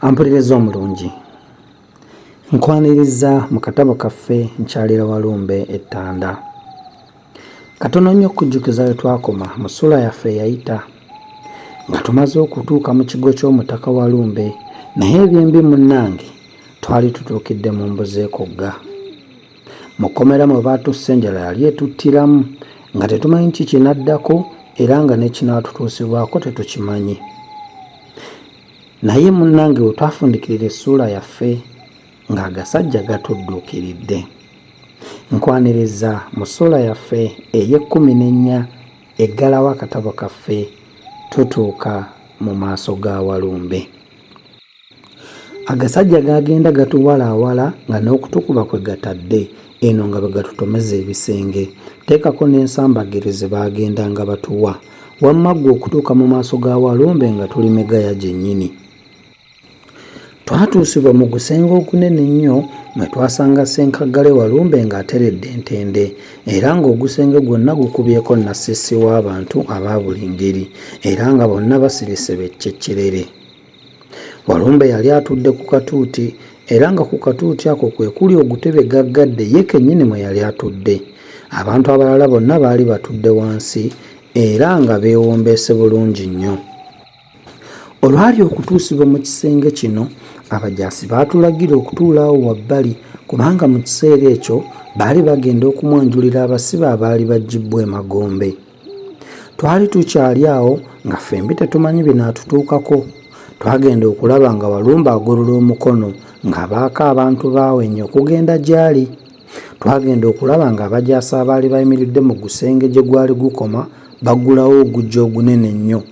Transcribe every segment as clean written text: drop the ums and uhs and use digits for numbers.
Ampuliriza omulungi, nkwaniriza mu katabo kaffe nkyalira Walumbe Ettanda. Katono nnyo okujjukiza we twakoma mu ssula yaffe eyayita nga tumaze okutuuka mu kigo ky'omutaka Walumbe, naye ebyembi munnange twali tutuukidde mu mbuzi ekogga. Mu kkomera mwe baatusse enjala yali etuttiramu nga tetumanyi kiki kinaddako era nga n'ekinaatutuusibwako tetukimanyi. Naye munnange we twafundikirira essuula yaffe ng'agasajja gatudduukiridde. Nkwaniriza mu ssuula yaffe ey'e14 eggalawo akatabo kaffe tutuuka mu maaso ga Walumbe. Agasajja gagenda gatuwalaawala nga n'okutukuba kwe gatadde eno nga bwe gatutomeza ebisenge, teekako n'ensambagire ze bagendanga batuwa, wamma ggwe okutuuka mu maaso ga Walumbe nga tuli Megaya gyennyini. Twatuusibwa mu gusenge ogunene ennyo mwe twasanga Ssenkaggale Walumbe ng'ateredde entende era ng'ogusenge gwonna gukubyeko nassisi w'abantu aba buli ngeri era nga bonna basirise beccekkerere. Walumbe yali atudde ku katuuti era nga ku katuuti ako kwe kuli ogutebe gaggadde ye kennyini mwe yali atudde. Abantu abalala bonna baali batudde wansi era nga beewombeese bulungi nnyo. Olwali okutuusibwa mu kisenge kino, abajaasi baatulagira okutuula awo wabbali kubanga mu kiseera ekyo baali bagenda okumwanjulira abasibe abaali baggibbwa emagombe. Twali tukyali awo nga ffembi tetumanyi binaatutuukako. Twagenda okulaba nga Walumbe agolola omukono ng'abaako abantu baawenya okugenda gy'ali. Twagenda okulaba ng'abajaasi abaali bayimiridde mu gusenge gye gwali gukoma baggulawo ogujja ogunene nnyo.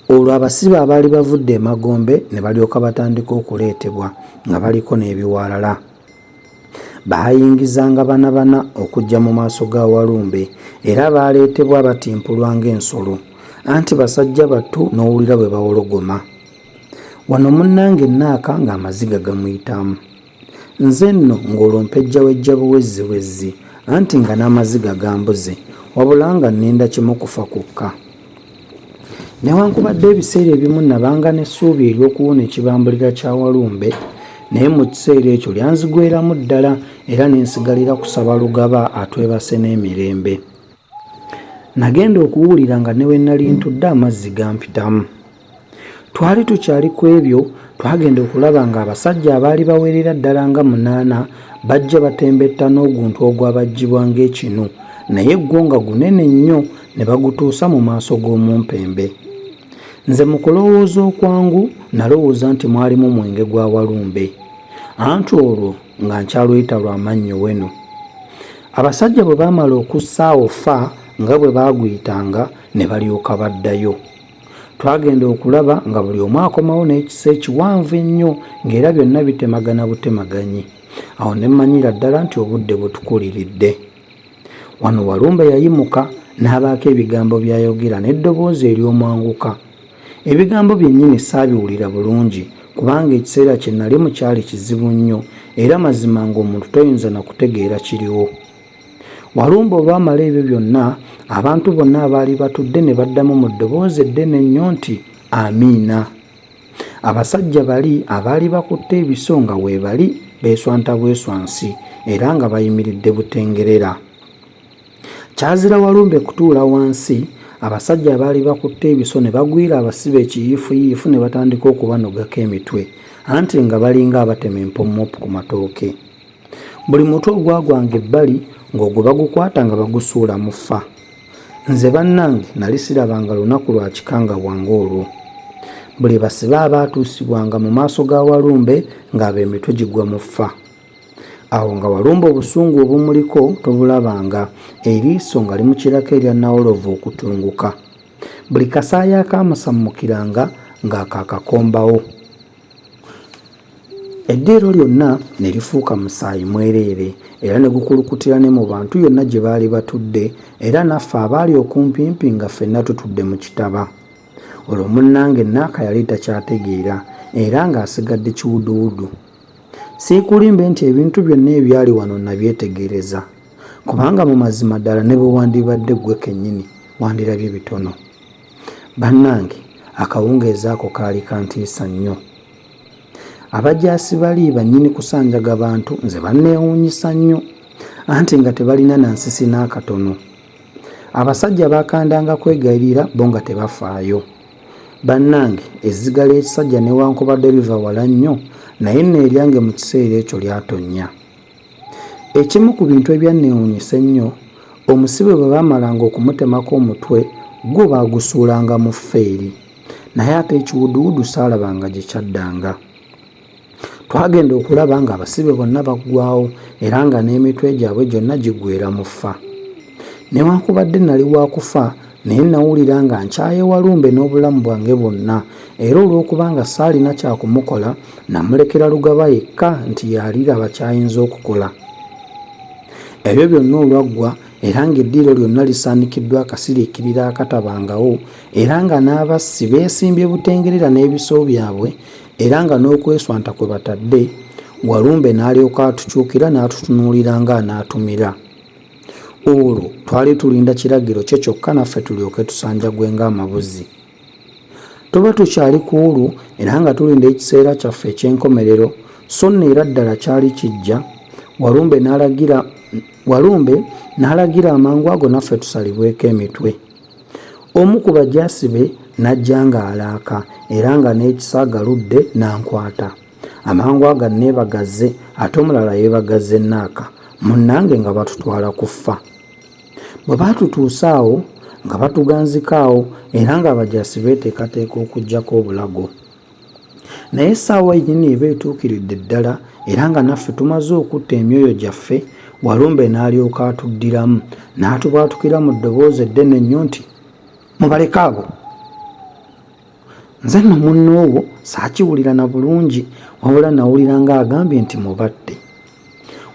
Olwo abasibe abaali bavudde emagombe ne balyoka batandika okuleetebwa nga baliko n'ebiwalala. Baayingizanga bana okujja mu maaso ga Walumbe era baaleetebwa batimpulwa ng'ensolo, anti basajja battu n'owulira bwe bawologoma. Wano munnange Naaka ng'amaziga gamuyitamu. Nze nno ng'olompejja wejja buwezziwezzi, anti nga n'amaziga gambuze, wabula nga nninda kimu kufa kukka. Newankubadde ebiseera ebimu nabanga n'essuubi ery'okuwona ekibambulira kya Walumbe, naye mu kiseera ekyo lyanzigweramu ddala era nensigalira kusaba lugaba atwebase n'emirembe. Nagenda okuwulira nga ne we nali ntudde amazzi gampitamu. Twali tukyali ku ebyo, twagenda okulaba ng'abasajja abaali bawerera ddala nga 8 bajja batembetta n'oguntu ogwabaggyibwa ng'ekinu, naye gwo nga gunene nnyo ne bagutuusa mu maaso g'omumpembe. Nze mu kulowooza okwangu nalowooza nti mwalimu mwenge gwa Walumbe, anti olwo nga nkyaluyita lwa mannyo weno. Abasajja bwe baamala okussa awo fa nga bwe baaguyitanga ne balyoka baddayo. Twagenda okulaba nga buli omu akomawo n'ekisa ekiwanvu ennyo ng'era byonna bitemagana butemaganyi. Awo ne mmanyira ddala nti obudde butukuliridde. Wano Walumbe yayimuka n'abaako ebigambo by'ayogera n'eddoboozi ery'omwanguka. Ebigambo byennyini saabiwulira bulungi kubanga ekiseera kye nalimu kyali kizibu nnyo era mazima ng'omuntu toyinza na kutegeera kiriwo. Walumbe olwamala ebyo byonna, abantu bonna abaali batudde ne baddamu mu ddoboozi eddene nnyo nti amiina. Abasajja bali abaali bakutte ebiso nga weebali beeswanta bweswansi era nga bayimiridde butengerera. Kyazira Walumbe kutuula wansi, abasajja abaali bakutte ebiso ne bagwira abasibe ekiyiifuyiifu ne batandika okubanogako emitwe, anti nga balinga abatema empommopu ku matooke. Buli mutwe ogwagwanga ebbali ng'ogwo bagukwata nga bagusuula mu ffa. Nze bannange nali sirabanga lunaku lwa kikangabwa ng'olwo. Buli basibe abaatuusibwanga mu maaso ga Walumbe ng'ab'emitwe gigwa mu ffa. Awo nga Walumbe obusungu obumuliko tobulabanga, eriiso nga limukirako erya Nawolovu okutunguka. Buli kasaayi akaamusammukiranga ng'akaakakombawo. Eddiiro lyonna ne lifuuka musaayi mwereere era ne gukulukutira ne mu bantu yonna gye baali batudde era naffe abaali okumpimpi nga ffenna tutudde mu kitaba. Olwo munnange Naaka yali takyategeera era ng'asigadde kiwuduwudu. Siikulimbe nti ebintu byonna ebyali wano nabyetegereza kubanga mu mazima ddala ne bwe wandibadde ggwe kennyini wandirabye bitono. Bannange, akawungeezi ako kaali kantiisa nnyo. abajaasi bali bannyini kusanjaga bantu nze banneewuunyisa nnyo anti nga tebalina na nsisi n'akatono. Abasajja bakandanga kwegayirira bo nga tebafaayo. Bannange ezziga ly'ekisajja newankubadde liva wala nnyo naye neeryange mu kiseera ekyo lyatonnya. Ekimu ku bintu ebyanneewuunyisa ennyo, omusibe bwe baamalanga okumutemako omutwe gwo baagusuulanga mu ffeeri, naye ate ekiwuduwudu saalabanga gye kyaddanga. Twagenda okulaba nga abasibe bonna baggwaawo era nga n'emitwe gyabwe gyonna giggweera mu ffa. Newankubadde nali wa kufa naye nawulira nga nkyaye Walumbe n'obulamu bwange bwonna, era olw'okubanga saalina kyakumukola namulekera Lugaba yekka nti yaliraba kyayinza okukola. Ebyo byonna olwaggwa era ng'eddiiro lyonna lisaanikiddwa akasiriikirira akatabangawo era nga n'abassi beesimbye butengerera n'ebiso byabwe era nga n'okweswanta kwe batadde, Walumbe n'alyoka atukyukira n'atutunuulira nga anaatumira. Olwo twali tulinda kiragiro kye kyokka naffe tulyoke tusanjagwe ng'amabuzi. Tuba tukyali ku olwo era nga tulinda ekiseera kyaffe eky'enkomerero, so nno era ddala kyali kijja, Walumbe n'alagira amangu ago naffe tusalibweko emitwe. Omu ku bajaasi be n'ajja ng'alaaka era nga n'ekisaagaludde n'ankwata. Amangu ago neebagazze ate omulala yeebagazze Naaka, munnange nga batutwala ku ffa. Bwe baatutuusa awo nga batuganzika awo era nga abajaasi beeteekateeka okuggyako obulago. Naye essaawa yennyini eba etuukiridde ddala era nga naffe tumaze okutta emyoyo gyaffe, Walumbe n'alyoka atuddiramu n'atubwatukira mu ddoboozi eddene nnyo nti, "Mubaleke abo." Nze nno munnoowo saakiwulira na bulungi wabula nawulira ng'agambye nti mubatte.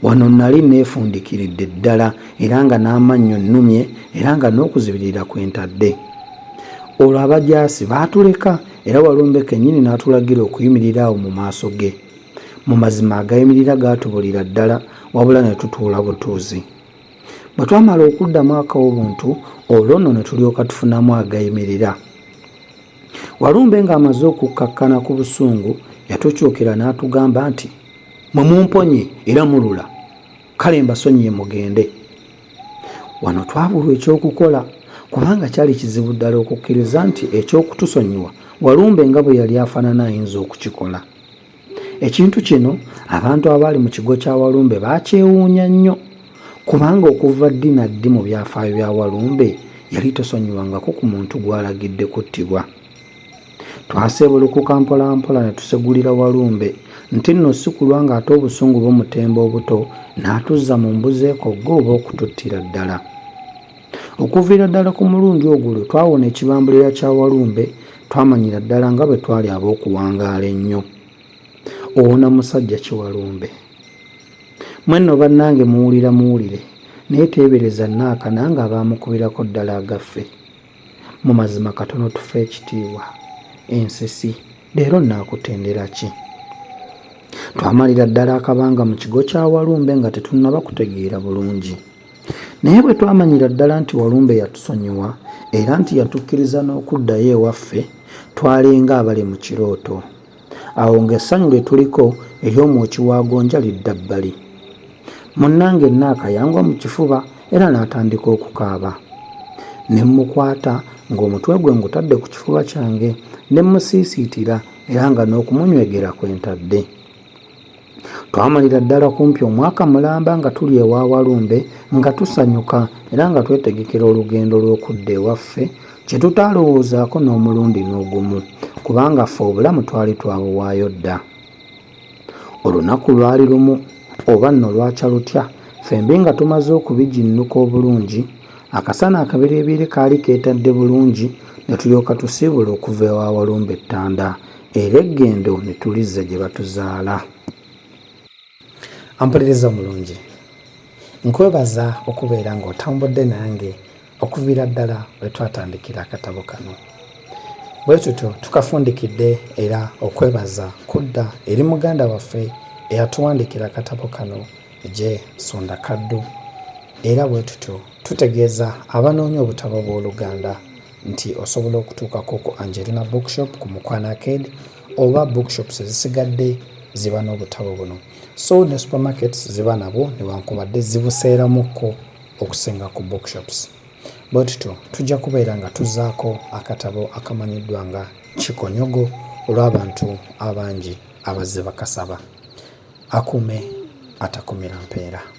Wano nali neefundikiridde ddala era nga n'amannyo nnumye era nga n'okuzibirira kwentadde. Olwo abajaasi baatuleka era Walumbe kennyini n'atulagira okuyimirira awo mu maaso ge. Mu mazima agayimirira gaatubulira ddala wabula ne tutuula butuuzi. Bwe twamala okuddamu akawubuntu, olwo nno ne tulyoka tufunamu agayimirira. Walumbe ng'amaze okukkakkana ku busungu yatukyukira n'atugamba nti, "Mwe mumponye era mulula, kale mbasonyiye mugende." Wano twabulwa ekyokukola kubanga kyali kizibu ddala okukkiriza nti ekyokutusonyiwa Walumbe nga bwe yali afaanana ayinza okukikola. Ekintu kino abantu abaali mu kigo kya Walumbe baakyewuunya nnyo kubanga okuva ddi na ddi mu byafaayo bya Walumbe yali tosonyiwangako ku muntu gw'alagidde kuttibwa. Twaseebulukuka mpolampola ne tusegulira Walumbe nti nno si kulwa ng'ate obusungu bw'omutembo obuto n'atuzza mu mbuzeeko ggo oba okututtira ddala. Okuviira ddala ku mulundi ogwo lwe twawona ekibambulira kya Walumbe, twamanyira ddala nga bwe twali ab'okuwangaala ennyo. Owona musajja ki Walumbe? Mwenno bannange muwulire naye teebereza Naaka nange abaamukubirako ddala agaffe. Mu mazima katono tufe ekitiibwa ensisi, leero naakutendera ki? Twamalira ddala akabanga mu kigo kya Walumbe nga tetunnaba kutegeera bulungi. Naye bwe twamanyira ddala nti Walumbe yatusonyiwa era nti yatukkiriza n'okuddayo ewaffe, twalinga abali mu kirooto. Awo ng'essanyu lye tuliko ery'omwoki wa gonja lidda bbali. Munnange Naaka yangwa mu kifuba era n'atandika okukaaba. Ne mmukwata ng'omutwe gwe ngutadde ku kifuba kyange ne mmusiisiitira era nga n'okumunywegera kwentadde. Twamalira ddala kumpi omwaka mulamba nga tuli ewa Walumbe nga tusanyuka era nga twetegekera olugendo lw'okudda ewaffe kye tutaalowoozaako n'omulundi n'ogumu kubanga ffe obulamu twali twabuwaayo dda. Olunaku lwali lumu oba nno lwakya lutya, fembi nga tumaze okubijinnuka obulungi, akasana akabireebire kaali keetadde bulungi ne tulyoka tusiibula okuva ewa Walumbe Ttanda era eggendo ne tulizza gye batuzaala. Ampuliriza omulungi, nkwebaza okubeera ng'otambudde nange okuviira ddala we twatandikira akatabo kano. Bwe tutyo tukafundikidde era okwebaza kudda eri muganda waffe eyatuwandikira akatabo kano J. Sunda Kaddu, era bwe tutyo tutegeeza abanoonya obutabo bw'Oluganda nti osobola okutuukako ku Angelina Bookshop ku Mukwana Arcade oba bookshops ezisigadde ziba n'obutabo buno. So ne supermarkets ziba nabo newankubadde zibuseeramukko okusinga ku bookshops. Bwetutyo tujja kubeera nga tuzzaako akatabo akamanyiddwa nga Kikonyogo olw'abantu abangi abazze bakasaba. Akuume atakumira mpeera.